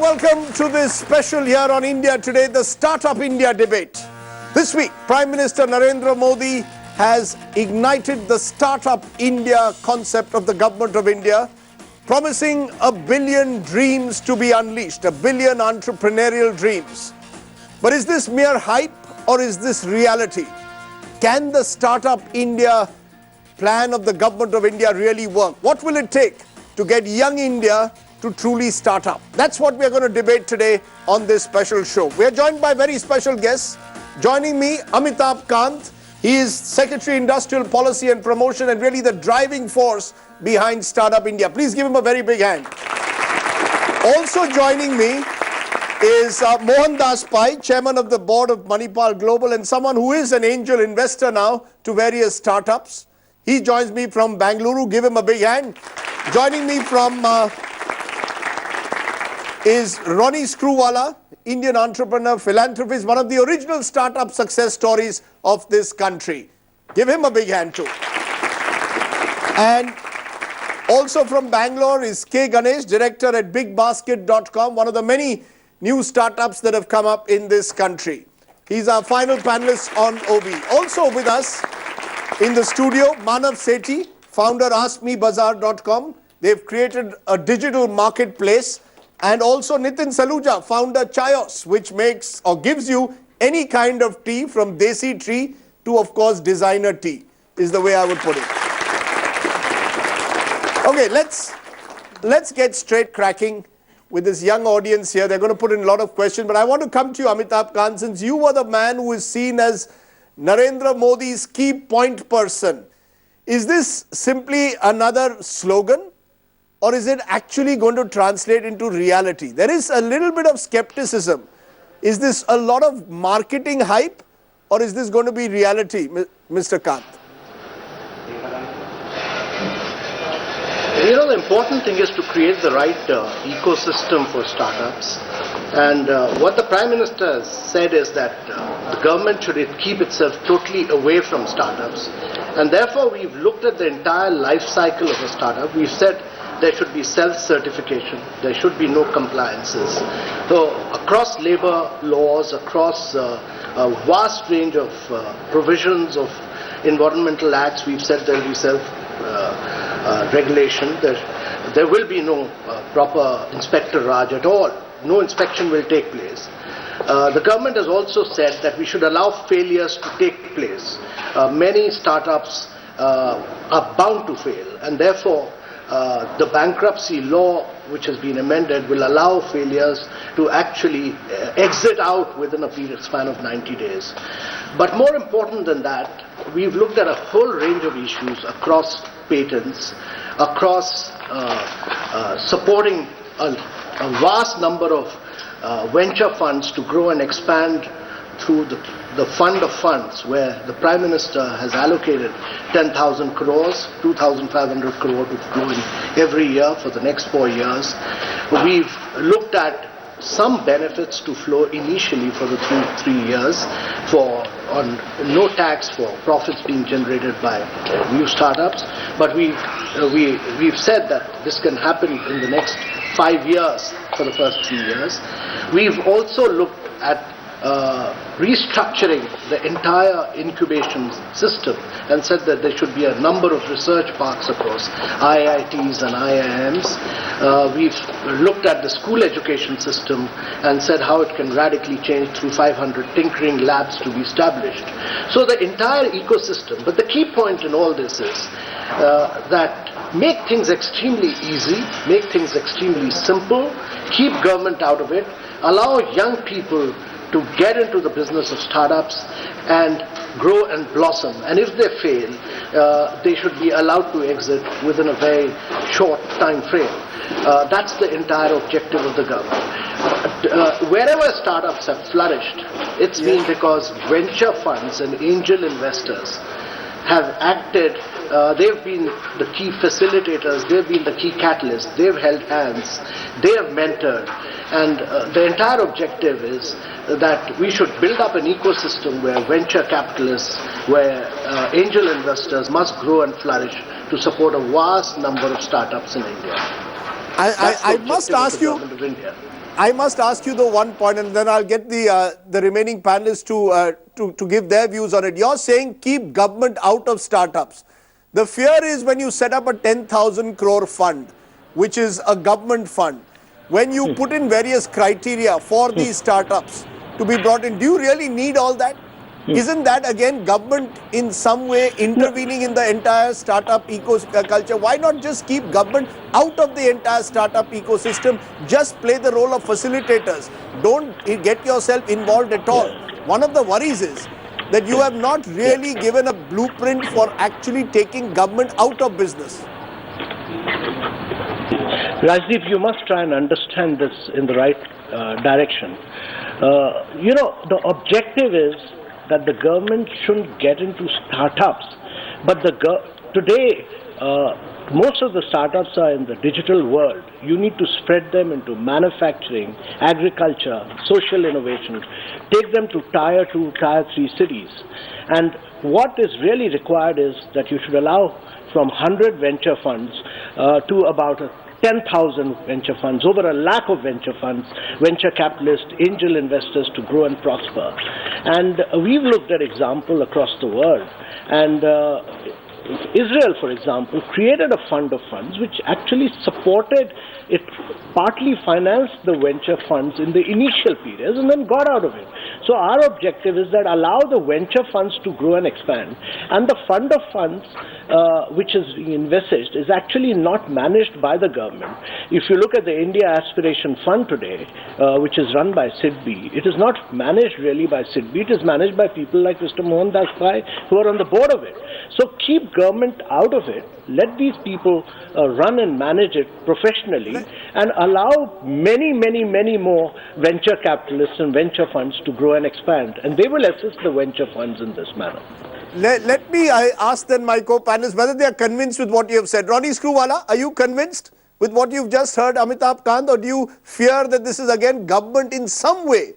welcome to this special here on India Today, the Startup India debate. This week, Prime Minister Narendra Modi has ignited the Startup India concept of the Government of India, promising 1 billion dreams to be unleashed, 1 billion entrepreneurial dreams. But is this mere hype or is this reality? Can the Startup India plan of the Government of India really work? What will it take to get young India to truly start up? That's what we're going to debate today on this special show. We're joined by very special guests. Joining me, Amitabh Kant. He is Secretary Industrial Policy and Promotion and really the driving force behind Startup India. Please give him a very big hand. Also joining me is Mohan Pai, Chairman of the Board of Manipal Global and someone who is an angel investor now to various startups. He joins me from Bangalore. Give him a big hand. Joining me from is Ronnie Screwwala, Indian entrepreneur, philanthropist, one of the original startup success stories of this country. Give him a big hand too. And also from Bangalore is K. Ganesh, director at bigbasket.com, one of the many new startups that have come up in this country. He's our final panelist on OB. Also with us in the studio, Manav Sethi, founder AskMeBazaar.com. They've created a digital marketplace. And also Nitin Saluja, founder Chayos, which makes or gives you any kind of tea from desi tea to, of course, designer tea, is the way I would put it. Okay, let's get straight cracking with this young audience here. They're going to put in a lot of questions, but I want to come to you, Amitabh Kant, since you were the man who is seen as Narendra Modi's key point person. Is this simply another slogan? Or is it actually going to translate into reality? There is a little bit of skepticism. Is this a lot of marketing hype or is this going to be reality, Mr. Kant? You know, the important thing is to create the right ecosystem for startups. And what the Prime Minister has said is that the government should keep itself totally away from startups. And therefore, we've looked at the entire life cycle of a startup. We've said there should be self-certification, there should be no compliances. So across labor laws, across a vast range of provisions of environmental acts, we've said there will be self-regulation. There will be no proper inspector Raj at all. No inspection will take place. The government has also said that we should allow failures to take place. Many startups are bound to fail, and therefore the bankruptcy law, which has been amended, will allow failures to actually exit out within a period span of 90 days. But more important than that, we've looked at a whole range of issues across patents, across supporting a vast number of venture funds to grow and expand through the fund of funds, where the Prime Minister has allocated 10,000 crores, 2,500 crore to flow in every year for the next 4 years. We've looked at some benefits to flow initially for the 3 years on no tax for profits being generated by new startups. But we've said that this can happen in the next 5 years for the first 3 years. We've also looked at restructuring the entire incubation system and said that there should be a number of research parks across IITs and IIMs. We've looked at the school education system and said how it can radically change through 500 tinkering labs to be established. So the entire ecosystem, but the key point in all this is that make things extremely easy, make things extremely simple, keep government out of it, allow young people to get into the business of startups and grow and blossom. And if they fail, they should be allowed to exit within a very short time frame. That's the entire objective of the government. Wherever startups have flourished, it's been because venture funds and angel investors have acted, they've been the key facilitators, they've been the key catalysts, they've held hands, they have mentored. And the entire objective is that we should build up an ecosystem where venture capitalists, where angel investors must grow and flourish to support a vast number of startups in India. I must ask you, I must ask you the one point, and then I'll get the remaining panelists to give their views on it. You're saying keep government out of startups. The fear is when you set up a 10,000 crore fund, which is a government fund, when you put in various criteria for these startups to be brought in, do you really need all that? Isn't that again government in some way intervening in the entire startup culture? Why not just keep government out of the entire startup ecosystem? Just play the role of facilitators. Don't get yourself involved at all. One of the worries is that you have not really given a blueprint for actually taking government out of business. Rajdeep, you must try and understand this in the right direction. The objective is that the government shouldn't get into startups, but today most of the startups are in the digital world. You need to spread them into manufacturing, agriculture, social innovation, take them to tier 2, tier 3 cities. And what is really required is that you should allow from 100 venture funds to about 10,000 venture funds, over 1 lakh of venture funds, venture capitalists, angel investors to grow and prosper. And we've looked at examples across the world, and Israel, for example, created a fund of funds which actually supported it, partly financed the venture funds in the initial periods and then got out of it. So our objective is that allow the venture funds to grow and expand, and the fund of funds which is envisaged is actually not managed by the government. If you look at the India Aspiration Fund today, which is run by SIDBI, it is not managed really by SIDBI, it is managed by people like Mr. Mohan who are on the board of it. So keep government out of it, let these people run and manage it professionally, and allow many more venture capitalists and venture funds to grow and expand, and they will assist the venture funds in this manner. Let me ask then my co-panelists whether they are convinced with what you have said. Ronnie Screwvala, are you convinced with what you've just heard, Amitabh Kant, or do you fear that this is again government in some way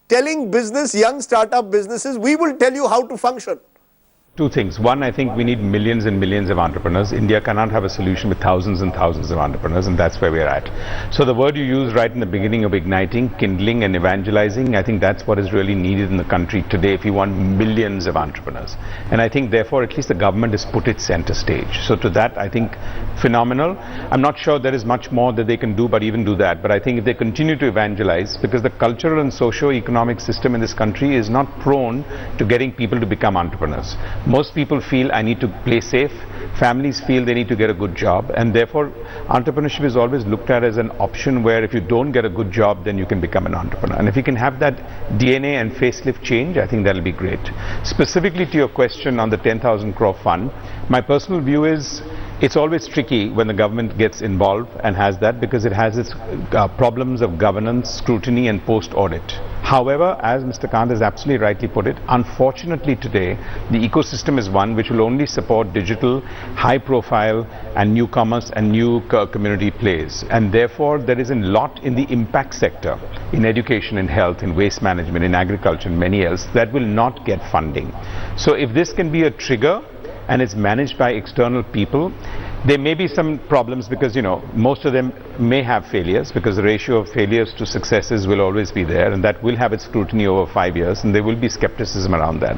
telling young startup businesses, we will tell you how to function? Two things. One, I think we need millions and millions of entrepreneurs. India cannot have a solution with thousands and thousands of entrepreneurs, and that's where we're at. So the word you used right in the beginning of igniting, kindling and evangelizing, I think that's what is really needed in the country today if you want millions of entrepreneurs. And I think therefore at least the government has put it center stage. So to that I think phenomenal. I'm not sure there is much more that they can do, but even do that. But I think if they continue to evangelize, because the cultural and socio-economic system in this country is not prone to getting people to become entrepreneurs. Most people feel I need to play safe, families feel they need to get a good job, and therefore entrepreneurship is always looked at as an option where if you don't get a good job then you can become an entrepreneur. And if you can have that DNA and facelift change, I think that will be great. Specifically to your question on the 10,000 crore fund, my personal view is it's always tricky when the government gets involved and has that, because it has its problems of governance, scrutiny and post-audit. However, as Mr. Kant has absolutely rightly put it, unfortunately today the ecosystem is one which will only support digital, high profile and newcomers and new community plays, and therefore there is a lot in the impact sector, in education, in health, in waste management, in agriculture and many else that will not get funding. So if this can be a trigger and it's managed by external people, there may be some problems because, most of them may have failures, because the ratio of failures to successes will always be there, and that will have its scrutiny over 5 years, and there will be skepticism around that.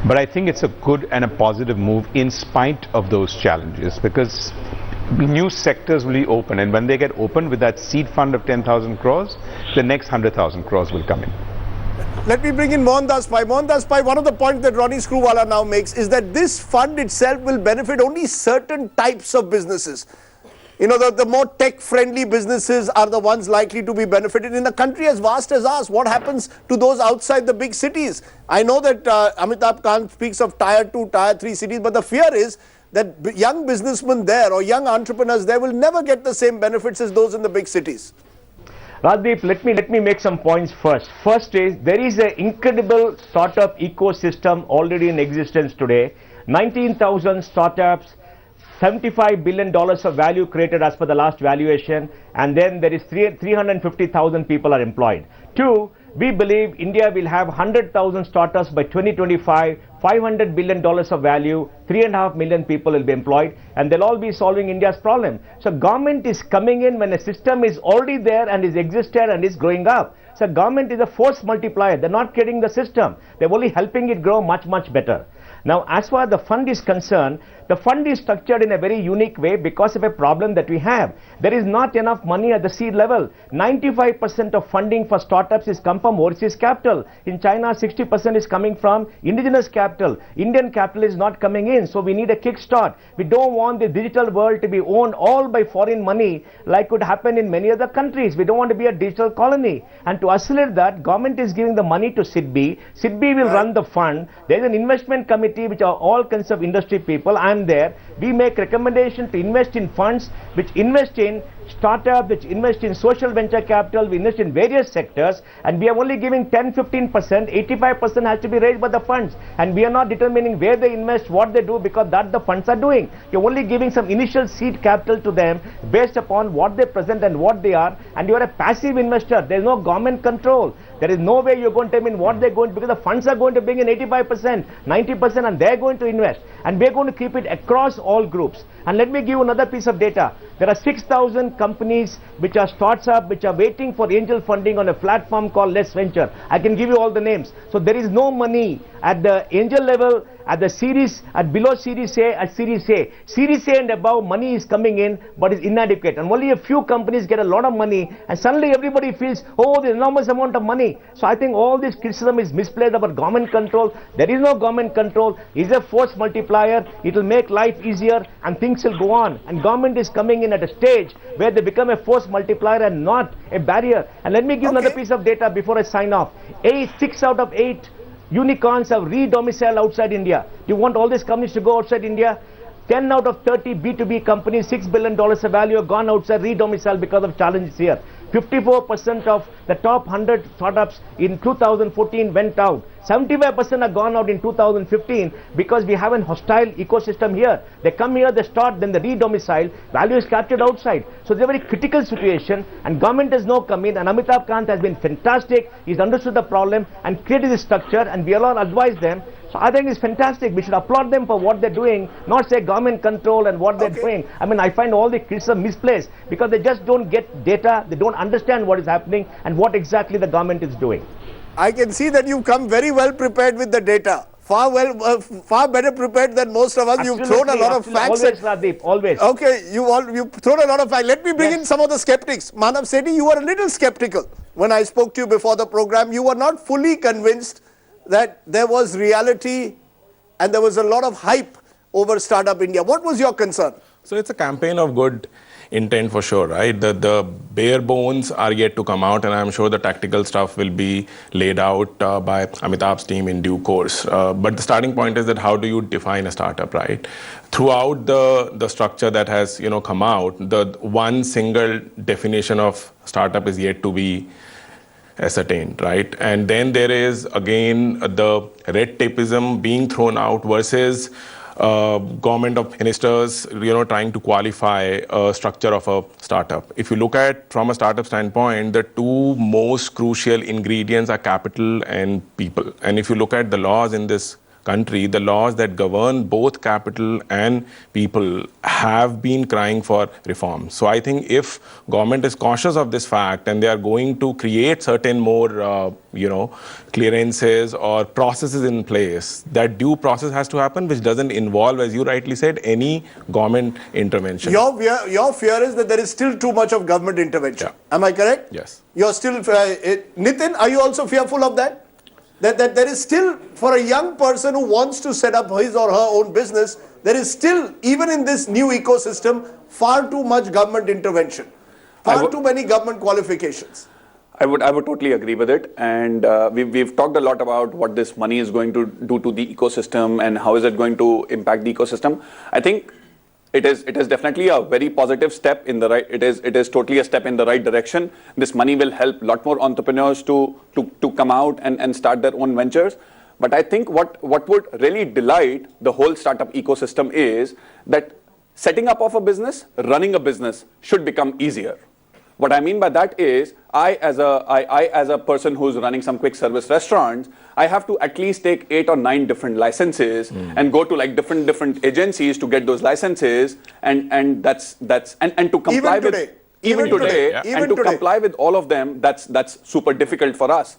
But I think it's a good and a positive move in spite of those challenges, because new sectors will be open, and when they get open with that seed fund of 10,000 crores, the next 100,000 crores will come in. Let me bring in Mohan Pai. Mohan Pai, one of the points that Ronnie Screwvala now makes is that this fund itself will benefit only certain types of businesses. The more tech-friendly businesses are the ones likely to be benefited. In a country as vast as ours, what happens to those outside the big cities? I know that Amitabh Kant speaks of tier 2, tier 3 cities, but the fear is that young businessmen there or young entrepreneurs there will never get the same benefits as those in the big cities. Rajdeep, let me make some points first. First is, there is an incredible startup ecosystem already in existence today. 19,000 startups, $75 billion of value created as per the last valuation, and then there is 350,000 people are employed. Two, we believe India will have 100,000 startups by 2025 $500 billion of value, 3.5 million people will be employed, and they'll all be solving India's problem. So government is coming in when a system is already there and is existed and is growing up. So government is a force multiplier. They're not creating the system. They're only helping it grow much, much better. Now, as far as the fund is concerned, the fund is structured in a very unique way because of a problem that we have. There is not enough money at the seed level. 95% of funding for startups is come from overseas capital. In China, 60% is coming from indigenous capital. Indian capital is not coming in, so we need a kickstart. We don't want the digital world to be owned all by foreign money like could happen in many other countries. We don't want to be a digital colony. And to accelerate that, government is giving the money to SIDBI. SIDBI will run the fund. There is an investment committee which are all kinds of industry people. I am there. We make recommendation to invest in funds which invest in startup, which invest in social venture capital, we invest in various sectors, and we are only giving 10-15%, 85% has to be raised by the funds, and we are not determining where they invest, what they do, because that the funds are doing. You're only giving some initial seed capital to them based upon what they present and what they are, and you are a passive investor. There is no government control. There is no way you're going to determine what they're going to, because the funds are going to bring in 85%, 90%, and they're going to invest, and we're going to keep it across all groups. And let me give you another piece of data. There are 6,000 companies which are startups which are waiting for angel funding on a platform called Let's Venture. I can give you all the names. So there is no money at the angel level, at the series, at below series A, at series A. Series A and above, money is coming in, but is inadequate. And only a few companies get a lot of money, and suddenly everybody feels, oh, there's enormous amount of money. So I think all this criticism is misplaced about government control. There is no government control. It's a force multiplier. It will make life easier, and things will go on. And government is coming in at a stage where they become a force multiplier and not a barrier. And let me give another piece of data before I sign off. 6 out of 8 unicorns have re-domiciled outside India. Do you want all these companies to go outside India? 10 out of 30 B2B companies, $6 billion of value, have gone outside, re-domiciled because of challenges here. 54% of the top 100 startups in 2014 went out. 75% have gone out in 2015 because we have a hostile ecosystem here. They come here, they start, then they re-domicile, value is captured outside. So it's a very critical situation, and government has now come in, and Amitabh Kant has been fantastic. He's understood the problem and created this structure, and we all advise them. So I think it's fantastic. We should applaud them for what they're doing, not say government control and what they're doing. I mean, I find all the criticism misplaced because they just don't get data, they don't understand what is happening and what exactly the government is doing. I can see that you've come very well prepared with the data. Far better prepared than most of us. Absolutely, you've thrown a lot of facts. Always, Radeep, always. Okay, you've thrown a lot of facts. Let me bring in some of the skeptics. Manav Sethi, you were a little skeptical when I spoke to you before the program. You were not fully convinced that there was reality and there was a lot of hype over Startup India. What was your concern? So it's a campaign of good intent for sure, right? The bare bones are yet to come out, and I'm sure the tactical stuff will be laid out by Amitabh's team in due course. But the starting point is that how do you define a startup, right? Throughout the structure that has come out, the one single definition of startup is yet to be ascertained, right? And then there is again the red tapeism being thrown out versus government of ministers, trying to qualify a structure of a startup. If you look at from a startup standpoint, the two most crucial ingredients are capital and people. And if you look at the laws in this country, the laws that govern both capital and people have been crying for reform. So I think if government is cautious of this fact and they are going to create certain more, clearances or processes in place, that due process has to happen, which doesn't involve, as you rightly said, any government intervention. Your fear is that there is still too much of government intervention. Yeah. Am I correct? Yes. You're still, Nitin, are you also fearful of that? That there is still, for a young person who wants to set up his or her own business, there is still, even in this new ecosystem, far too much government intervention, far too many government qualifications. I would totally agree with it, and we've talked a lot about what this money is going to do to the ecosystem and how is it going to impact the ecosystem. I think it is definitely a very positive step in the right. It is totally a step in the right direction. This money will help a lot more entrepreneurs to come out and start their own ventures. But I think what would really delight the whole startup ecosystem is that setting up of a business, running a business should become easier. What I mean by that is, I as a person who's running some quick service restaurants, I have to at least take 8 or 9 different licenses and go to like different agencies to get those licenses, and that's to comply Even to comply with all of them, that's super difficult for us.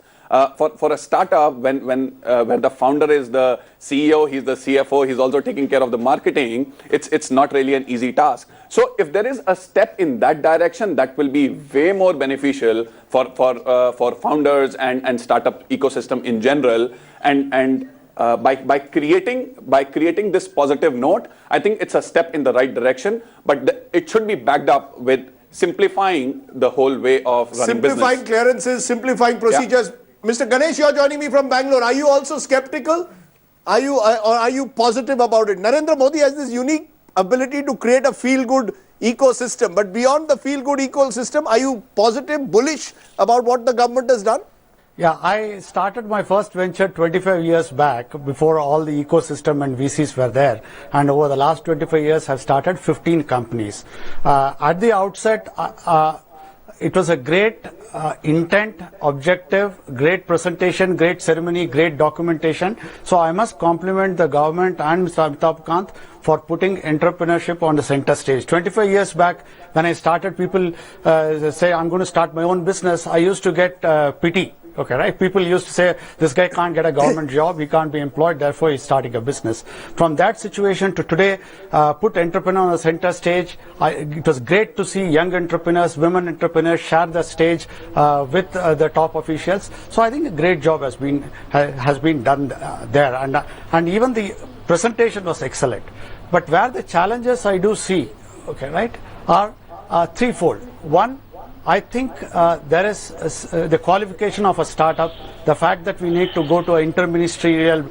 For a startup, when the founder is the CEO, he's the CFO, he's also taking care of the marketing, it's not really an easy task. So if there is a step in that direction, that will be way more beneficial for founders and startup ecosystem in general. And by creating this positive note, I think it's a step in the right direction, but it should be backed up with simplifying the whole way of running business. Simplifying clearances, simplifying procedures. Yeah. Mr. Ganesh, you're joining me from Bangalore. Are you also skeptical? Or are you positive about it? Narendra Modi has this unique ability to create a feel-good ecosystem. But beyond the feel-good ecosystem, are you positive, bullish about what the government has done? Yeah, I started my first venture 25 years back, before all the ecosystem and VCs were there. And over the last 25 years, I've started 15 companies. At the outset, it was a great intent, objective, great presentation, great ceremony, great documentation. So I must compliment the government and Mr. Amitabh Kant for putting entrepreneurship on the center stage. 25 years back, when I started, people say, I'm going to start my own business. I used to get pity. Okay, right? People used to say, this guy can't get a government job, he can't be employed, therefore he's starting a business. From that situation to today, put entrepreneur on the center stage. It was great to see young entrepreneurs, women entrepreneurs share the stage with the top officials. So I think a great job has been done there. And even the presentation was excellent. But where the challenges I do see, okay, right, are threefold. One, I think there is the qualification of a startup, the fact that we need to go to an interministerial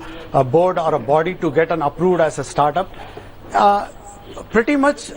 board or a body to get an approved as a startup, pretty much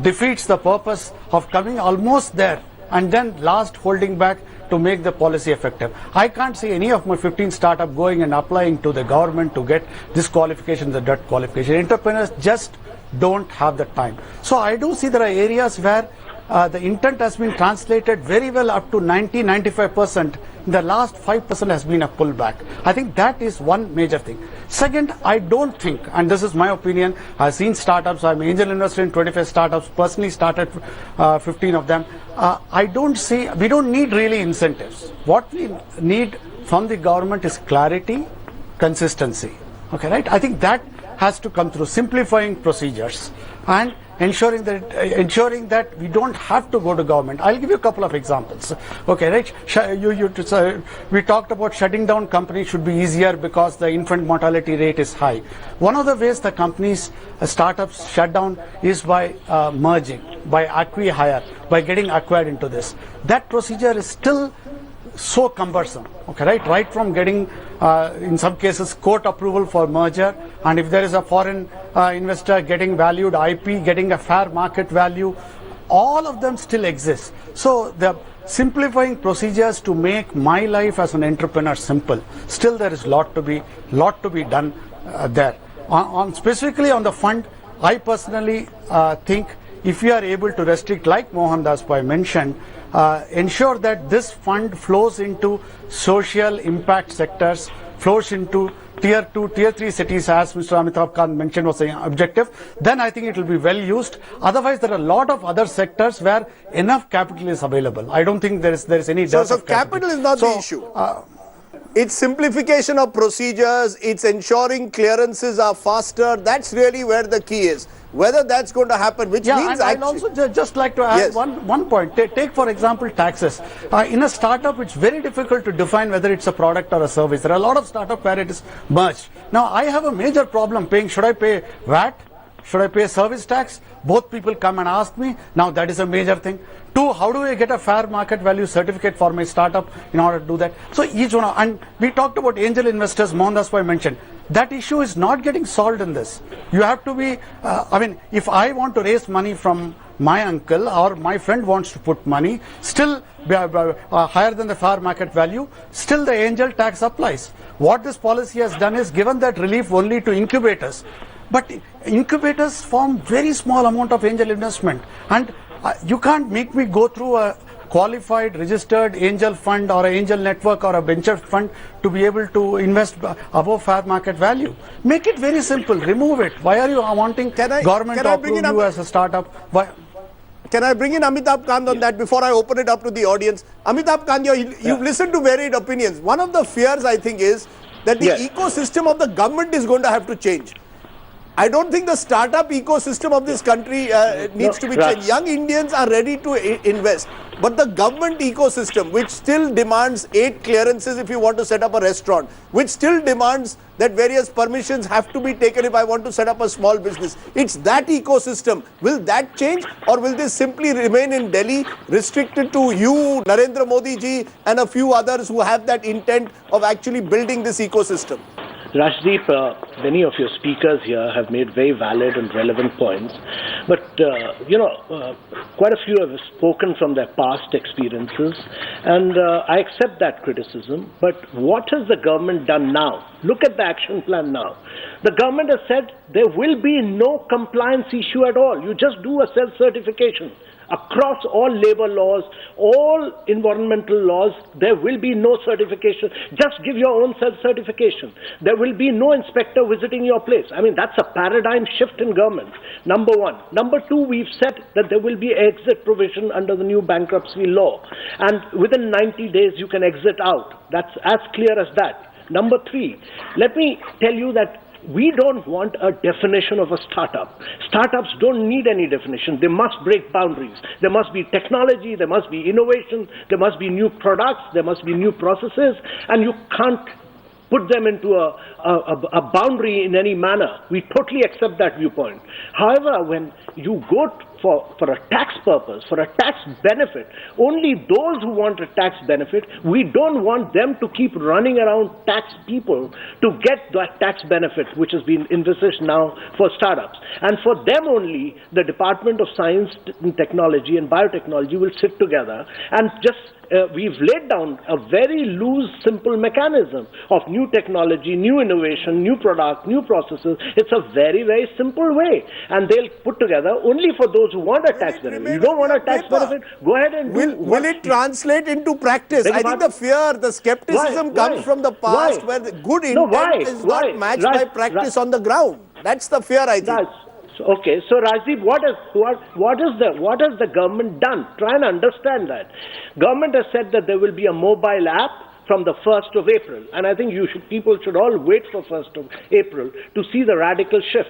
defeats the purpose of coming almost there and then last holding back to make the policy effective. I can't see any of my 15 startups going and applying to the government to get this qualification, that qualification. Entrepreneurs just don't have the time. So I do see there are areas where the intent has been translated very well up to 90-95%. The last 5% has been a pullback. I think that is one major thing. Second, I don't think, and this is my opinion, I've seen startups, I'm an angel investor in 25 startups, personally started 15 of them. I don't see, we don't need really incentives. What we need from the government is clarity, consistency. Okay, right? I think that has to come through simplifying procedures and ensuring that we don't have to go to government. I'll give you a couple of examples. Okay, right? We talked about shutting down companies should be easier because the infant mortality rate is high. One of the ways the companies, startups shut down is by merging, by acqui-hire, by getting acquired into this. That procedure is still so cumbersome, okay, right? Right from getting, in some cases, court approval for merger, and if there is a foreign investor getting valued IP, getting a fair market value, all of them still exist. So the simplifying procedures to make my life as an entrepreneur simple, still there is lot to be done there. Specifically on the fund, I personally think if you are able to restrict, like Mohan Daspai mentioned, ensure that this fund flows into social impact sectors, flows into tier 2, tier 3 cities, as Mr. Amitabh Kant mentioned was an objective, then I think it will be well used. Otherwise, there are a lot of other sectors where enough capital is available. I don't think there is any dearth of capital is not the issue. It's simplification of procedures, it's ensuring clearances are faster. That's really where the key is. Whether that's going to happen, which means I'd also just like to add yes. one point. Take for example taxes. In a startup, it's very difficult to define whether it's a product or a service. There are a lot of startups where it is merged. Now I have a major problem paying. Should I pay VAT? Should I pay service tax? Both people come and ask me. Now that is a major thing. Two, how do I get a fair market value certificate for my startup in order to do that? So each one, and we talked about angel investors, Mohan Daspai mentioned. That issue is not getting solved in this. You have to be, if I want to raise money from my uncle or my friend wants to put money, still higher than the fair market value, still the angel tax applies. What this policy has done is given that relief only to incubators. But incubators form very small amount of angel investment, and you can't make me go through a qualified, registered angel fund or an angel network or a venture fund to be able to invest above fair market value. Make it very simple. Remove it. Why are you wanting government to approve you as a startup? Why? Can I bring in Amitabh Kant on that before I open it up to the audience? Amitabh Kant, you've listened to varied opinions. One of the fears, I think, is that the ecosystem of the government is going to have to change. I don't think the startup ecosystem of this country needs to be changed. Young Indians are ready to invest. But the government ecosystem, which still demands 8 clearances if you want to set up a restaurant, which still demands that various permissions have to be taken if I want to set up a small business. It's that ecosystem. Will that change, or will this simply remain in Delhi, restricted to you, Narendra Modi ji, and a few others who have that intent of actually building this ecosystem? Rajdeep, many of your speakers here have made very valid and relevant points, but quite a few have spoken from their past experiences, and I accept that criticism. But what has the government done now? Look at the action plan now. The government has said there will be no compliance issue at all. You just do a self-certification. Across all labor laws, all environmental laws, there will be no certification. Just give your own self-certification. There will be no inspector visiting your place. I mean, that's a paradigm shift in government, number one. Number two, we've said that there will be exit provision under the new bankruptcy law. And within 90 days, you can exit out. That's as clear as that. Number three, let me tell you that we don't want a definition of a startup. Startups don't need any definition. They must break boundaries. There must be technology, there must be innovation, there must be new products, there must be new processes, and you can't put them into a boundary in any manner. We totally accept that viewpoint. However, when you go for a tax purpose, for a tax benefit, only those who want a tax benefit, we don't want them to keep running around tax people to get that tax benefit, which has been envisaged now for startups. And for them only, the Department of Science and Technology and Biotechnology will sit together and just we've laid down a very loose, simple mechanism of new technology, new innovation, new product, new processes. It's a very, very simple way. And they'll put together only for those who want a tax benefit. You don't want a tax benefit, go ahead and will it translate into practice? I think the fear, the skepticism comes from the past where the good intent is not matched by practice on the ground. That's the fear, I think. Okay, so Rajdeep, what has the government done? Try and understand that. Government has said that there will be a mobile app from the 1st of April, and I think people should all wait for 1st of April to see the radical shift.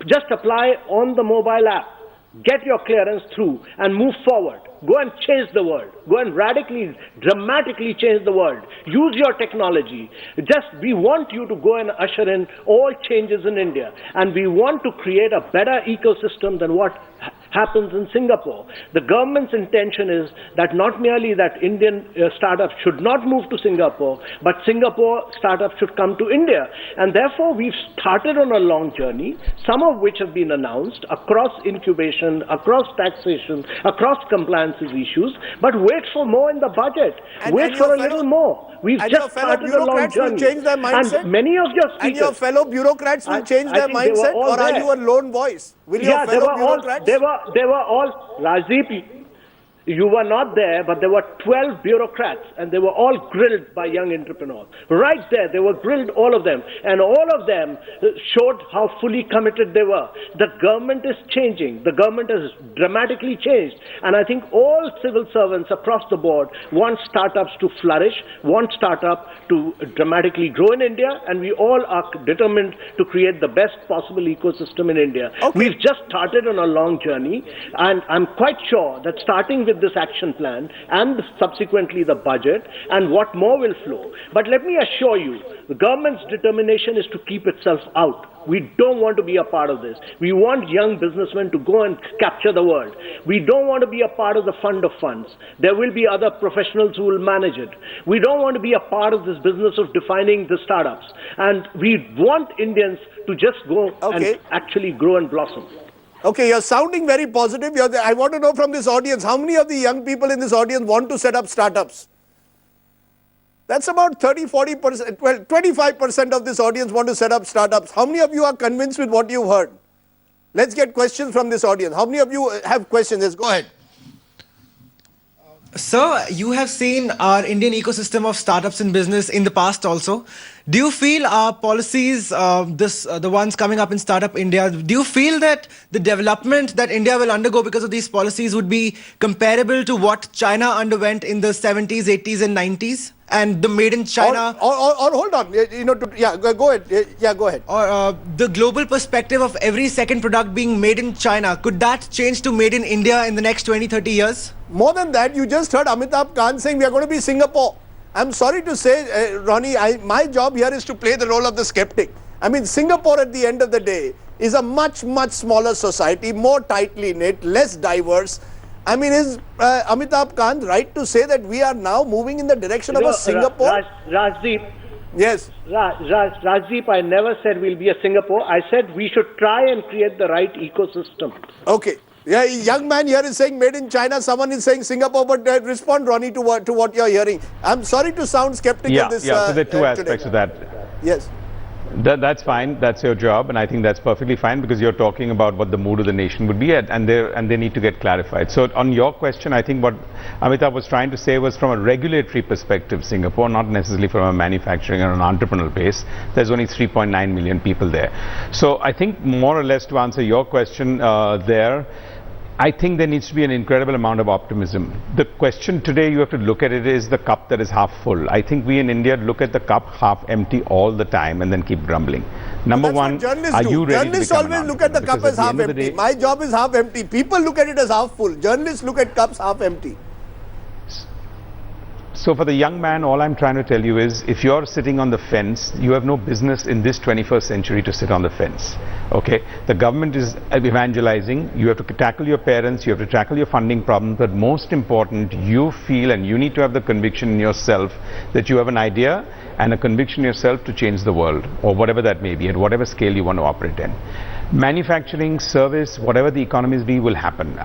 Just apply on the mobile app, get your clearance through, and move forward. Go and change the world. Go and radically, dramatically change the world. Use your technology. We want you to go and usher in all changes in India. And we want to create a better ecosystem than what happens in Singapore. The government's intention is that not merely that Indian startups should not move to Singapore, but Singapore startups should come to India. And therefore, we've started on a long journey, some of which have been announced across incubation, across taxation, across compliance issues, but wait for more in the budget. Wait for a little more. We've just started a long journey. Will change their mindset? And many of your speakers... And your fellow bureaucrats will change their mindset? Or are you a lone voice? Will your fellow bureaucrats? They were all, Rajdeep, you were not there, but there were 12 bureaucrats, and they were all grilled by young entrepreneurs. Right there, they were grilled, all of them. And all of them showed how fully committed they were. The government is changing. The government has dramatically changed. And I think all civil servants across the board want startups to flourish, want startups to dramatically grow in India, and we all are determined to create the best possible ecosystem in India. Okay. We've just started on a long journey, and I'm quite sure that starting with this action plan and subsequently the budget and what more will flow. But let me assure you, the government's determination is to keep itself out. We don't want to be a part of this. We want young businessmen to go and capture the world. We don't want to be a part of the fund of funds. There will be other professionals who will manage it. We don't want to be a part of this business of defining the startups. And we want Indians to just go and actually grow and blossom. Okay, you're sounding very positive. I want to know from this audience, how many of the young people in this audience want to set up startups? That's about 30-40%, well, 25% of this audience want to set up startups. How many of you are convinced with what you've heard? Let's get questions from this audience. How many of you have questions? Yes, go ahead. Sir, you have seen our Indian ecosystem of startups in business in the past also. Do you feel our policies, the ones coming up in Startup India, do you feel that the development that India will undergo because of these policies would be comparable to what China underwent in the 70s, 80s and 90s? And the made in China... Or hold on, go ahead. Yeah, go ahead. Or the global perspective of every second product being made in China, could that change to made in India in the next 20, 30 years? More than that, you just heard Amitabh Kant saying we are going to be Singapore. I'm sorry to say, Ronnie, my job here is to play the role of the skeptic. I mean, Singapore at the end of the day is a much, much smaller society, more tightly knit, less diverse. I mean, is Amitabh Kant right to say that we are now moving in the direction of a Singapore? Rajdeep. Yes. Rajdeep, I never said we'll be a Singapore. I said we should try and create the right ecosystem. Okay. Yeah, young man here is saying made in China, someone is saying Singapore, but respond, Ronnie, to what you're hearing. I'm sorry to sound skeptical. So there are two aspects today. of that. Yes. That's fine. That's your job, and I think that's perfectly fine because you're talking about what the mood of the nation would be, and they need to get clarified. So on your question, I think what Amitabh was trying to say was from a regulatory perspective, Singapore, not necessarily from a manufacturing or an entrepreneurial base. There's only 3.9 million people there. So I think more or less to answer your question I think there needs to be an incredible amount of optimism. The question today you have to look at it is the cup that is half full. I think we in India look at the cup half empty all the time and then keep grumbling. Number one, are you ready to become an entrepreneur? Journalists always look at the cup as half empty. My job is half empty. People look at it as half full. Journalists look at cups half empty. So for the young man, all I'm trying to tell you is, if you're sitting on the fence, you have no business in this 21st century to sit on the fence. Okay? The government is evangelizing. You have to tackle your parents. You have to tackle your funding problems. But most important, you feel and you need to have the conviction in yourself that you have an idea and a conviction in yourself to change the world, or whatever that may be, at whatever scale you want to operate in. Manufacturing, service, whatever the economies be will happen.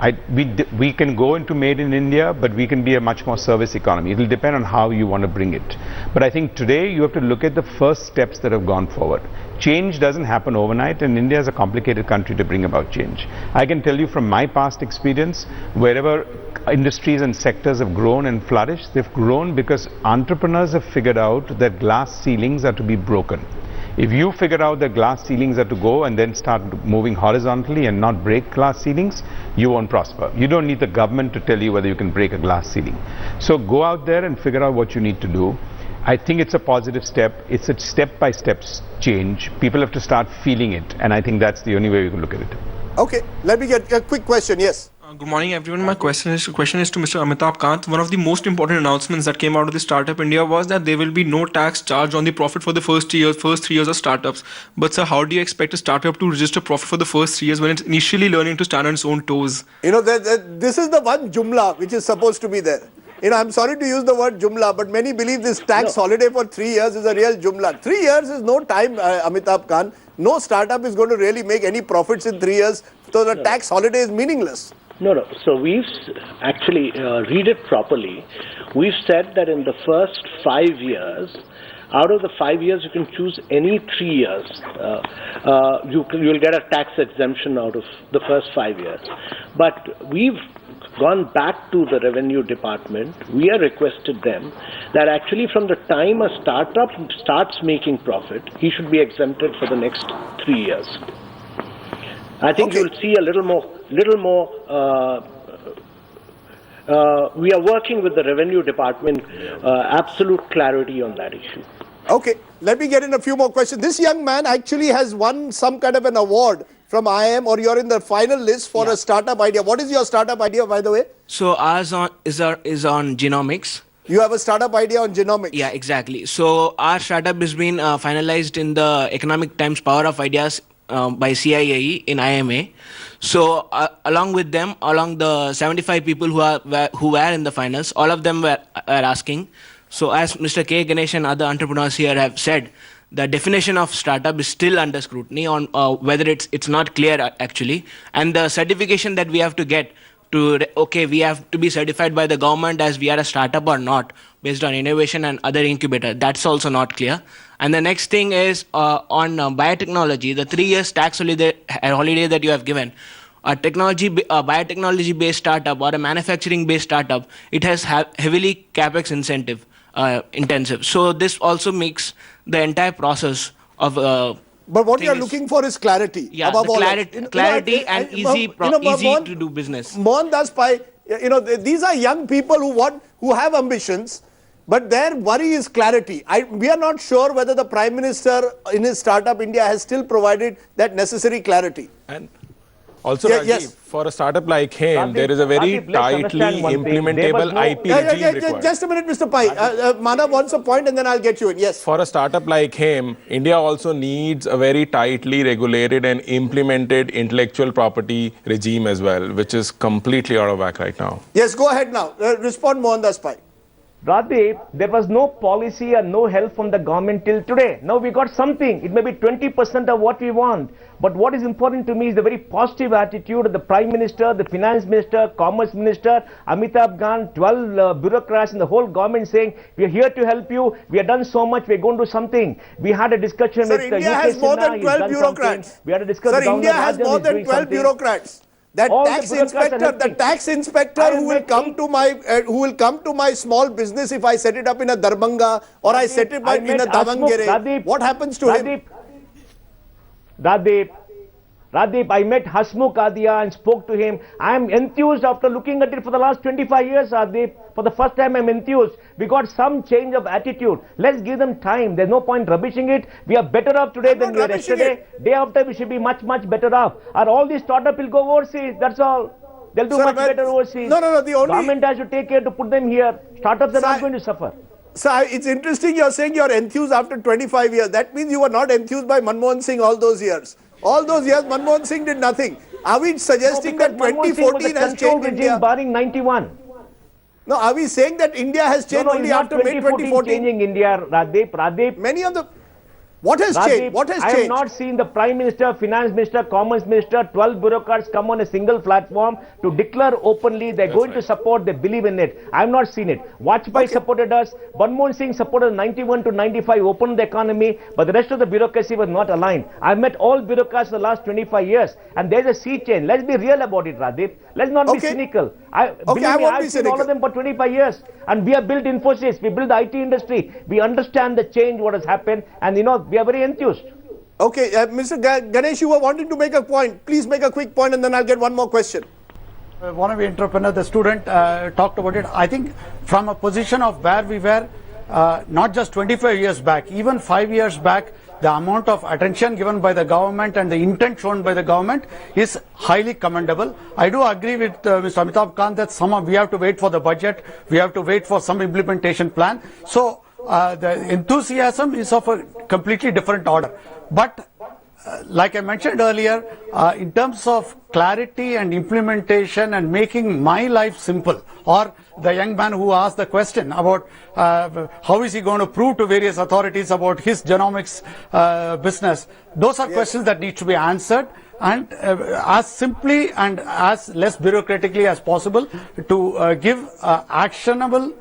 We can go into made in India, but we can be a much more service economy. It will depend on how you want to bring it. But I think today you have to look at the first steps that have gone forward. Change doesn't happen overnight, and India is a complicated country to bring about change. I can tell you from my past experience, wherever industries and sectors have grown and flourished, they've grown because entrepreneurs have figured out that glass ceilings are to be broken. If you figure out that glass ceilings are to go and then start moving horizontally and not break glass ceilings, you won't prosper. You don't need the government to tell you whether you can break a glass ceiling. So go out there and figure out what you need to do. I think it's a positive step. It's a step-by-step change. People have to start feeling it, and I think that's the only way we can look at it. Okay, let me get a quick question. Yes. Good morning, everyone. My question is to Mr. Amitabh Kant. One of the most important announcements that came out of the Startup India was that there will be no tax charged on the profit for the first 3 years of startups. But sir, how do you expect a startup to register profit for the first 3 years when it's initially learning to stand on its own toes? You know, this is the one jumla which is supposed to be there. You know, I'm sorry to use the word jumla, but many believe this tax holiday for 3 years is a real jumla. 3 years is no time, Amitabh Kant. No startup is going to really make any profits in 3 years, so the tax holiday is meaningless. No. So we've actually, read it properly. We've said that in the first 5 years, out of the 5 years, you can choose any 3 years. You'll get a tax exemption out of the first 5 years. But we've gone back to the revenue department. We have requested them that actually from the time a startup starts making profit, he should be exempted for the next 3 years. I think you'll see a little more. We are working with the revenue department, absolute clarity on that issue. Okay, let me get in a few more questions. This young man actually has won some kind of an award from IIM, or you're in the final list for a startup idea. What is your startup idea, by the way? So ours is on genomics. You have a startup idea on genomics? Yeah, exactly. So our startup has been finalized in the Economic Times Power of Ideas by CIAE in IMA. So along with them, along the 75 people who were in the finals, all of them were asking. So as Mr. K. Ganesh and other entrepreneurs here have said, the definition of startup is still under scrutiny on whether it's not clear actually. And the certification that we have to get we have to be certified by the government as we are a startup or not, based on innovation and other incubator. That's also not clear. And the next thing is on biotechnology, the 3 years tax holiday that you have given. a biotechnology based startup or a manufacturing based startup, it has heavily capex intensive. So this also makes the entire process of but what you are looking for is clarity. Yeah, above the all. clarity and easy to do business. Mohandas Pai, these are young people who have ambitions, but their worry is clarity. We are not sure whether the Prime Minister in his Startup India has still provided that necessary clarity. And also, Rajiv, for a startup like him, there is a very tightly implementable IP regime required. Just a minute, Mr. Pai. Manav wants a point and then I'll get you in. Yes. For a startup like him, India also needs a very tightly regulated and implemented intellectual property regime as well, which is completely out of whack right now. Yes, go ahead now. Respond, Mohandas Pai. Radip, there was no policy and no help from the government till today. Now we got something. It may be 20% of what we want. But what is important to me is the very positive attitude of the Prime Minister, the Finance Minister, Commerce Minister, Amitabh Kant, 12 bureaucrats in the whole government saying, we are here to help you. We have done so much. We are going to do something. We had a discussion with India UK has more Sinha, than 12 bureaucrats. We had a discussion. Sir, India has more than 12 bureaucrats. That tax inspector who will come to my small business if I set it up in a Darbhanga or I set it up in a Davangere, what happens to him? Radip, I met Hasmukh Adia and spoke to him. I am enthused after looking at it for the last 25 years, Radip. For the first time, I am enthused. We got some change of attitude. Let's give them time. There's no point rubbishing it. We are better off today than we were yesterday. Day after, we should be much, much better off. And all these startups will go overseas. That's all. They'll do much better overseas. No. The only government has to take care to put them here. Startups are not going to suffer. So it's interesting you're saying you're enthused after 25 years. That means you were not enthused by Manmohan Singh all those years. All those years, Manmohan Singh did nothing. Are we suggesting that 2014 has changed India? Barring 91. No, are we saying that India has changed only after May 2014? Changing India, Radip. Many of the... What has changed? What has changed? I have not seen the Prime Minister, Finance Minister, Commerce Minister, 12 bureaucrats come on a single platform to declare openly they're going to support, they believe in it. I have not seen it. Vajpayee supported us. Manmohan Singh supported 91 to 95, opened the economy, but the rest of the bureaucracy was not aligned. I've met all bureaucrats in the last 25 years, and there's a sea change. Let's be real about it, Radip. Let's not be cynical. I've seen all of them for 25 years, and we have built Infosys, we built the IT industry. We understand the change, what has happened, and we are very enthused. Okay, Mr. Ganesh, you were wanting to make a point. Please make a quick point and then I'll get one more question. One of the entrepreneur, the student talked about it. I think from a position of where we were, not just 25 years back, even 5 years back, the amount of attention given by the government and the intent shown by the government is highly commendable. I do agree with Mr. Amitabh Kant that we have to wait for the budget, we have to wait for some implementation plan. So the enthusiasm is of a completely different order. But like I mentioned earlier, in terms of clarity and implementation and making my life simple, or the young man who asked the question about how is he going to prove to various authorities about his genomics business, those are questions that need to be answered, and as simply and as less bureaucratically as possible to give actionable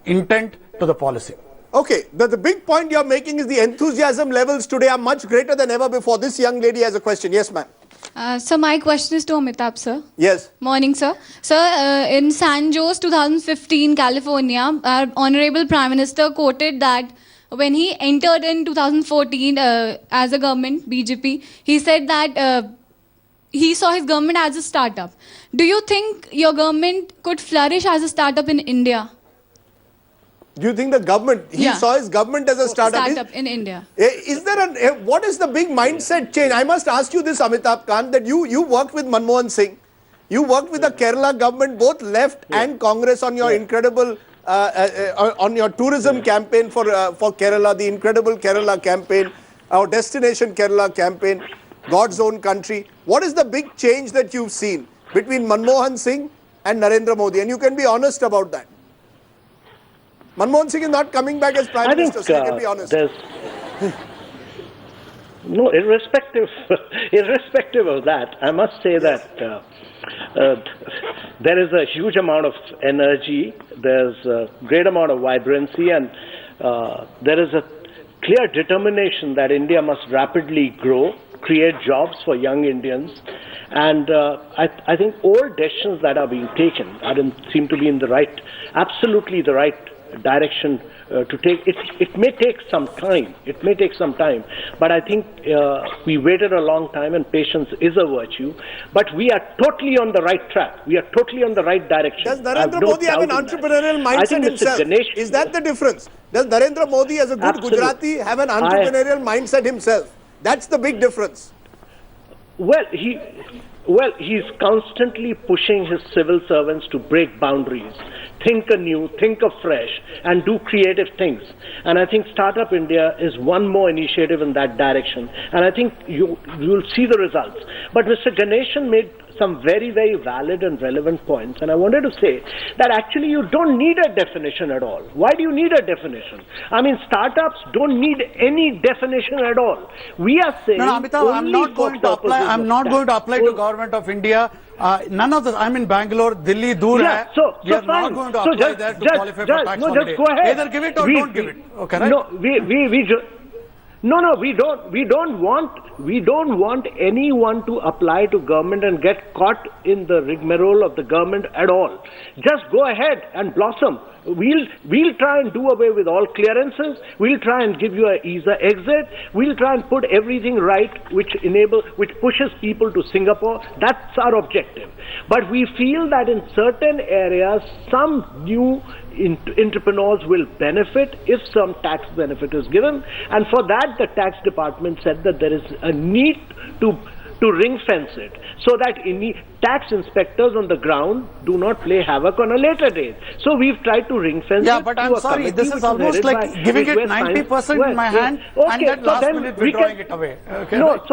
intent to the policy. Okay, the big point you're making is the enthusiasm levels today are much greater than ever before. This young lady has a question. Yes, ma'am. So my question is to Amitabh, sir. Yes. Morning, sir. Sir, in San Jose 2015, California, our Honorable Prime Minister quoted that when he entered in 2014 as a government, BJP, he said that he saw his government as a startup. Do you think your government could flourish as a startup in India? Do you think the government, he saw his government as a startup in India? Is there what is the big mindset change? I must ask you this, Amitabh Kant, that you worked with Manmohan Singh, you worked with the Kerala government, both left and Congress, on your incredible, on your tourism campaign for Kerala, the incredible Kerala campaign, our destination Kerala campaign, God's own country. What is the big change that you've seen between Manmohan Singh and Narendra Modi? And you can be honest about that. Manmohan Singh is not coming back as Prime Minister, so you can be honest. No, irrespective of that, I must say that there is a huge amount of energy, there's a great amount of vibrancy, and there is a clear determination that India must rapidly grow, create jobs for young Indians, And I think all decisions that are being taken seem to be in the right, absolutely the right direction to take. It may take some time. It may take some time. But I think we waited a long time, and patience is a virtue. But we are totally on the right track. We are totally on the right direction. Does Narendra Modi have an entrepreneurial mindset himself? Is that the difference? Does Narendra Modi, as a good Gujarati, have an entrepreneurial mindset himself? That's the big difference. Well, he's constantly pushing his civil servants to break boundaries, think anew, think afresh, and do creative things. And I think Startup India is one more initiative in that direction. And I think you'll see the results. But Mr. Ganeshan made some very, very valid and relevant points. And I wanted to say that actually you don't need a definition at all. Why do you need a definition? I mean, startups don't need any definition at all. We are saying... No, Amitabh, I'm not going to apply to Government of India. None of this. I'm in Bangalore, Delhi, Dur hai. We are not going to apply there to qualify for tax holiday. Just go ahead. Either give it or don't give it. Okay, right? No, we don't want anyone to apply to government and get caught in the rigmarole of the government at all. Just go ahead and blossom. We'll try and do away with all clearances. We'll try and give you an easier exit. We'll try and put everything right which pushes people to Singapore. That's our objective. But we feel that in certain areas, some new entrepreneurs will benefit if some tax benefit is given, and for that the tax department said that there is a need to ring fence it so that tax inspectors on the ground do not play havoc on a later date. So we've tried to ring fence it. Yeah, but I'm sorry, this is almost like giving it 90% in my hand and then last minute withdrawing it away. Okay, no, right.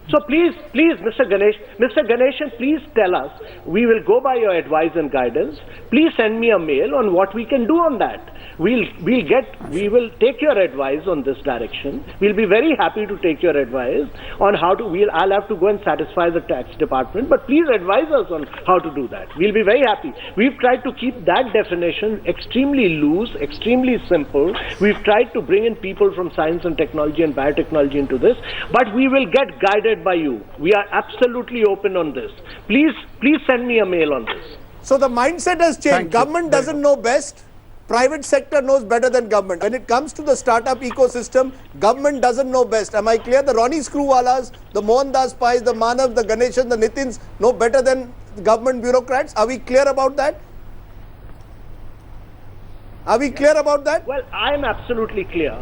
So please, Mr. Ganeshan, please tell us. We will go by your advice and guidance. Please send me a mail on what we can do on that. We will take your advice on this direction. We'll be very happy to take your advice on how to. I'll have to go and satisfy the tax department, but please advise us on how to do that. We'll be very happy. We've tried to keep that definition extremely loose, extremely simple. We've tried to bring in people from science and technology and biotechnology into this, but we will get guided by you. We are absolutely open on this. Please send me a mail on this. So the mindset has changed. Government doesn't know best. Private sector knows better than government. When it comes to the startup ecosystem, government doesn't know best. Am I clear? The Ronnie Screwwalas, the Mohandas Pais, the Manav, the Ganeshan, the Nitins know better than government bureaucrats. Are we clear about that? Are we clear about that? Well, I am absolutely clear.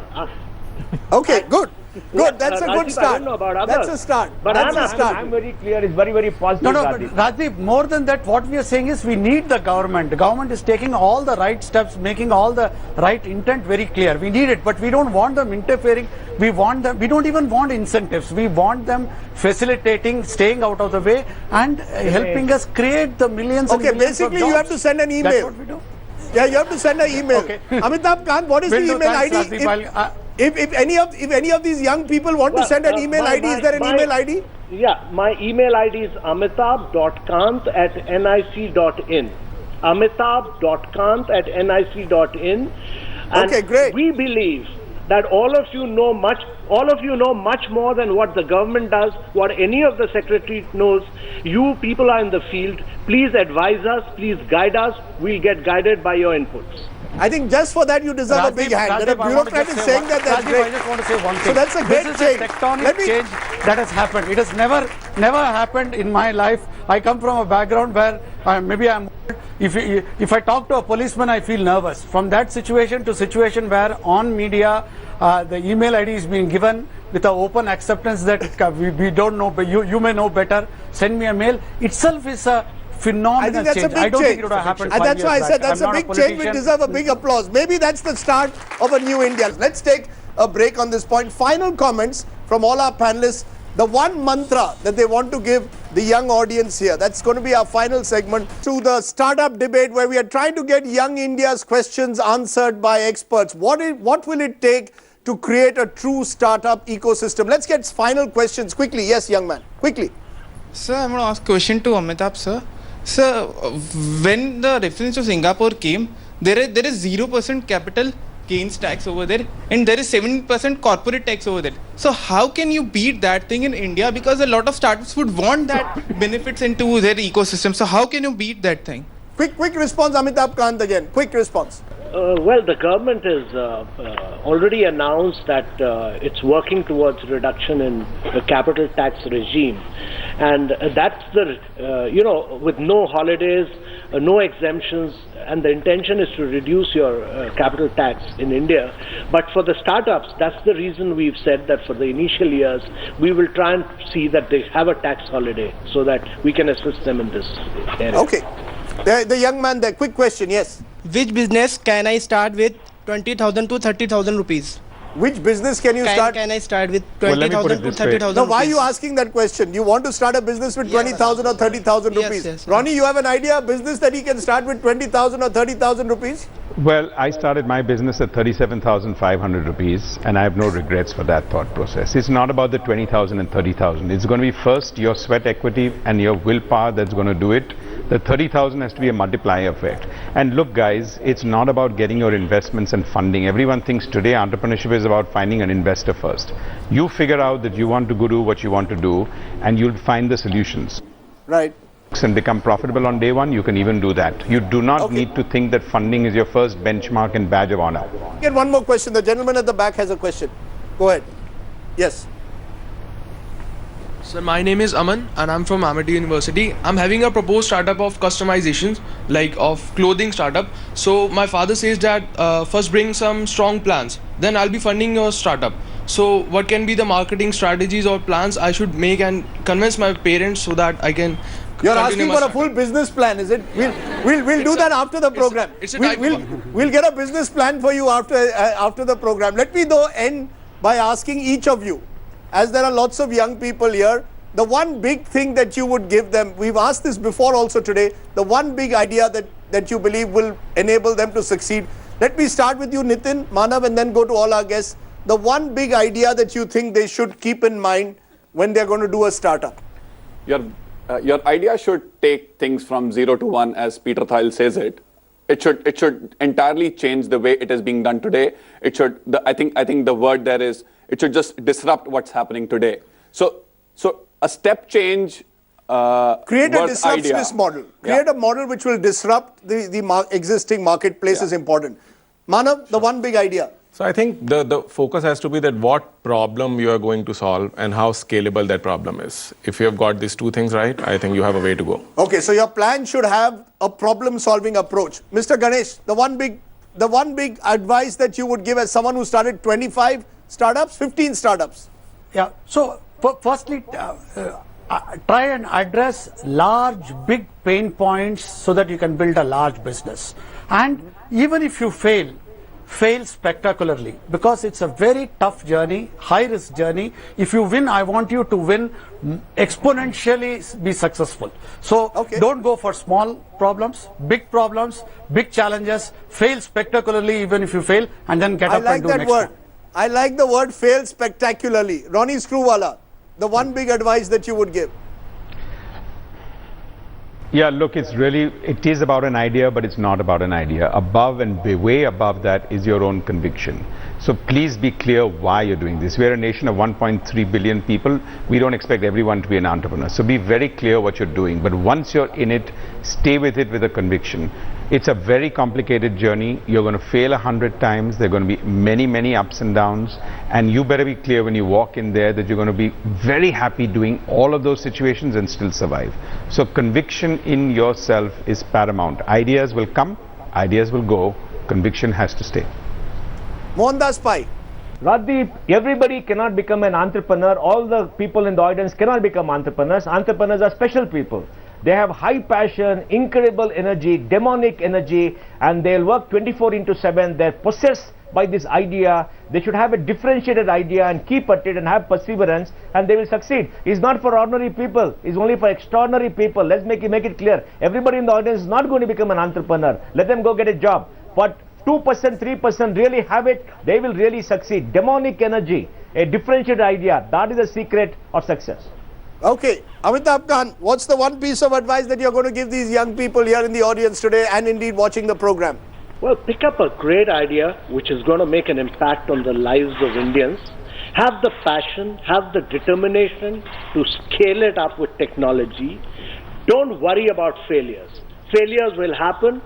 Okay, good. Good, that's a good start. I don't know about others, that's a start. But I'm very clear, it's very, very positive. No, but Rajdeep, more than that, what we are saying is we need the government. The government is taking all the right steps, making all the right intent very clear. We need it, but we don't want them interfering. We don't even want incentives. We want them facilitating, staying out of the way and helping us create the millions and millions basically of jobs. You have to send an email. That's what we do. Yeah, you have to send an email. Okay. Amitabh Kant, what is the email ID? If any of these young people want to send an email ID, is there an email ID? Yeah, my email ID is amitabh.kant@nic.in. amitabh.kant@nic.in. Okay, great. We believe that all of you know much more than what the government does, what any of the secretary knows. You people are in the field. Please advise us, please guide us. We'll get guided by your inputs. I think just for that you deserve a big hand. That a bureaucrat is saying that that's great. I just want to say one thing. So that's a great change. change. This is a tectonic change that has happened. It has never happened in my life. I come from a background where if I talk to a policeman, I feel nervous. From that situation to situation where on media, the email ID is being given with an open acceptance that we don't know, but you may know better. Send me a mail. Itself is a phenomenal change. I don't think it would have happened 5 years back. That's why I said that's a big change. We deserve a big applause. Maybe that's the start of a new India. Let's take a break on this point. Final comments from all our panelists. The one mantra that they want to give the young audience here. That's going to be our final segment to the startup debate where we are trying to get young India's questions answered by experts. What will it take to create a true startup ecosystem? Let's get final questions quickly. Yes, young man, quickly. Sir, I'm going to ask a question to Amitabh, sir. Sir, when the reference to Singapore came, there is 0% capital gains tax over there, and there is 70% corporate tax over there. So how can you beat that thing in India? Because a lot of startups would want that benefits into their ecosystem. So how can you beat that thing? Quick response, Amitabh Kant again. Quick response. Well, the government has already announced that it's working towards reduction in the capital tax regime. And that's with no holidays, no exemptions, and the intention is to reduce your capital tax in India. But for the startups, that's the reason we've said that for the initial years, we will try and see that they have a tax holiday so that we can assist them in this area. Okay. The young man there, quick question, yes. Which business can I start with 20,000 to 30,000 rupees? Which business can you start? Can I start with 20,000 to 30,000? Now, why are you asking that question? You want to start a business with 20,000 or 30,000 rupees? Yes. Ronnie, you have an idea of business that he can start with 20,000 or 30,000 rupees? Well, I started my business at 37,500 rupees and I have no regrets for that thought process. It's not about the 20,000 and 30,000. It's going to be first your sweat equity and your willpower that's going to do it. The 30,000 has to be a multiplier effect. And look guys, it's not about getting your investments and funding. Everyone thinks today entrepreneurship is about finding an investor first. You figure out that you want to go do what you want to do and you'll find the solutions. Right. And become profitable on day one, you can even do that. You do not need to think that funding is your first benchmark and badge of honor. Get one more question. The gentleman at the back has a question. Go ahead. Yes. Sir, my name is Aman and I'm from Amity University. I'm having a proposed startup of customizations, like of clothing startup. So my father says that first bring some strong plans, then I'll be funding your startup. So what can be the marketing strategies or plans I should make and convince my parents so that I can... You're asking for a full business plan, is it? We'll do that after the program. We'll get a business plan for you after the program. Let me though end by asking each of you, as there are lots of young people here, the one big thing that you would give them, we've asked this before also today, the one big idea that you believe will enable them to succeed. Let me start with you, Nitin, Manav, and then go to all our guests. The one big idea that you think they should keep in mind when they're going to do a startup. Your idea should take things from 0 to 1, as Peter Thiel says it. It should entirely change the way it is being done today. It should. I think the word there is. It should just disrupt what's happening today. So a step change. Create a disruptionist model. Create a model which will disrupt the existing marketplace is important. Manav, the one big idea. So I think the focus has to be that what problem you are going to solve and how scalable that problem is. If you have got these two things right, I think you have a way to go. Okay, so your plan should have a problem-solving approach. Mr. Ganesh, the one big advice that you would give as someone who started 25 startups, 15 startups. Yeah, so firstly, try and address large, big pain points so that you can build a large business. And even if you fail spectacularly, because it's a very tough journey, high risk journey. If you win, I want you to win exponentially, be successful. So don't go for small problems, big challenges, fail spectacularly even if you fail, and then get up and do next one. I like the word fail spectacularly. Ronnie Screwwala, the one big advice that you would give. Yeah, look, it is about an idea, but it's not about an idea. Above and way above that is your own conviction. So please be clear why you're doing this. We're a nation of 1.3 billion people. We don't expect everyone to be an entrepreneur. So be very clear what you're doing. But once you're in it, stay with it with a conviction. It's a very complicated journey. You're going to fail 100 times. There are going to be many, many ups and downs. And you better be clear when you walk in there that you're going to be very happy doing all of those situations and still survive. So conviction in yourself is paramount. Ideas will come, ideas will go. Conviction has to stay. Mohandas Pai. Raddeep, everybody cannot become an entrepreneur. All the people in the audience cannot become entrepreneurs. Entrepreneurs are special people. They have high passion, incredible energy, demonic energy, and they'll work 24/7. They're possessed by this idea. They should have a differentiated idea and keep at it and have perseverance, and they will succeed. It's not for ordinary people. It's only for extraordinary people. Let's make it clear. Everybody in the audience is not going to become an entrepreneur. Let them go get a job. But 2%, 3% really have it, they will really succeed. Demonic energy, a differentiated idea, that is the secret of success. Okay, Amitabh Kant, what's the one piece of advice that you're going to give these young people here in the audience today and indeed watching the program? Well, pick up a great idea which is going to make an impact on the lives of Indians. Have the passion, have the determination to scale it up with technology. Don't worry about failures. Failures will happen.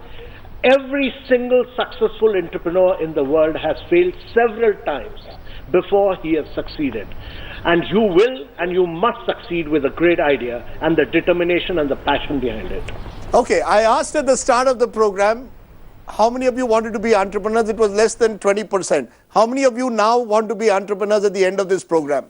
Every single successful entrepreneur in the world has failed several times before he has succeeded. And you will and you must succeed with a great idea and the determination and the passion behind it. Okay, I asked at the start of the program, how many of you wanted to be entrepreneurs? It was less than 20%. How many of you now want to be entrepreneurs at the end of this program?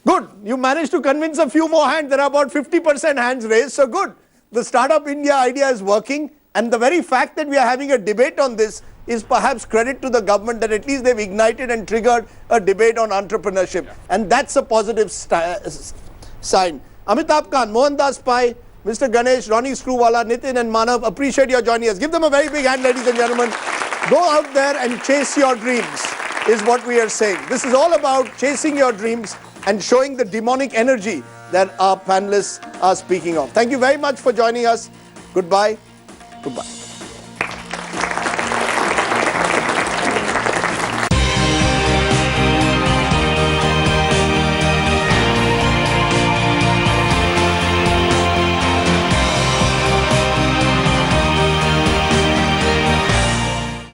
Good. You managed to convince a few more hands. There are about 50% hands raised. So good. The Startup India idea is working. And the very fact that we are having a debate on this is perhaps credit to the government that at least they've ignited and triggered a debate on entrepreneurship. And that's a positive sign. Amitabh Kant, Mohandas Pai, Mr. Ganesh, Ronnie Screwwala, Nitin and Manav, appreciate your joining us. Give them a very big hand, ladies and gentlemen. Go out there and chase your dreams is what we are saying. This is all about chasing your dreams and showing the demonic energy that our panelists are speaking of. Thank you very much for joining us. Goodbye. Goodbye.